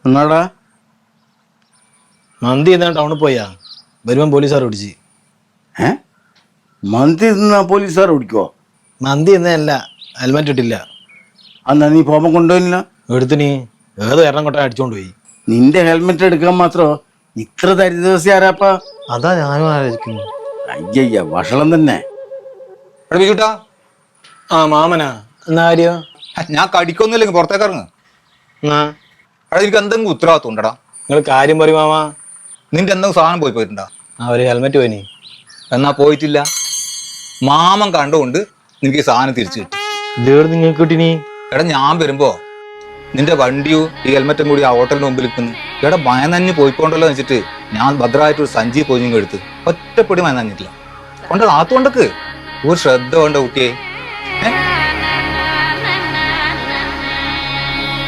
എന്നാടാ മന്തി എന്നാ ടൗണിൽ പോയാ വരുമ്പം പോലീസുകാർ പിടിച്ച്. മന്തി തിന്നാ പോലീസുകാർ ഓടിക്കോ? മന്തി എന്നല്ല, ഹെൽമെറ്റ് ഇട്ടില്ല. അന്നാ നീ പോകുമ്പോ കൊണ്ടുപോയില്ല? എടുത്തിന് ഏത് എണ്ണം കൊട്ടാൻ അടിച്ചോണ്ട് പോയി. നിന്റെ ഹെൽമെറ്റ് എടുക്കാൻ മാത്രോ ഇത്ര ദരിദ്രവാസി ആരാപ്പാ? അതാ ഞാനും ആലോചിക്കുന്നു. അയ്യയ്യ വഷളം തന്നെ. ബിജുട്ടാ, ആ മാമനാ, എന്നാ കാര്യോ? ഞാൻ കടിക്കൊന്നുമില്ലെങ്കിൽ പുറത്തേക്ക് ഇറങ്ങ്. എന്നാ എനിക്ക് എന്തെങ്കിലും ഉത്തരവാദിത്വം ഉണ്ടടാ? നിങ്ങൾ കാര്യം പറയും മാമ. നിന്റെ എന്തെങ്കിലും സാധനം പോയിട്ടുണ്ടാ? ആ ഒരു ഹെൽമെറ്റ് പോയിനി. എന്നാ പോയിട്ടില്ല. മാമൻ കണ്ടുകൊണ്ട് നിനക്ക് ഈ സാധനം തിരിച്ചു കിട്ടി. ഇതേട് നിങ്ങൾക്ക് കിട്ടിനി? എടാ ഞാൻ വരുമ്പോ നിന്റെ വണ്ടിയും ഈ ഹെൽമെറ്റും കൂടി ആ ഹോട്ടലിന്റെ മുമ്പിൽ നിൽക്കുന്നു. എടാ മയം നഞ്ഞ് പോയിക്കൊണ്ടല്ലോ വെച്ചിട്ട് ഞാൻ ഭദ്രമായിട്ട് ഒരു സഞ്ചി പോയി എടുത്ത് ഒറ്റപ്പൊടി മയം നഞ്ഞിട്ടില്ല. കൊണ്ട് നാത്തുകൊണ്ടക്ക് ഒരു ശ്രദ്ധ വേണ്ട കുട്ടിയെ.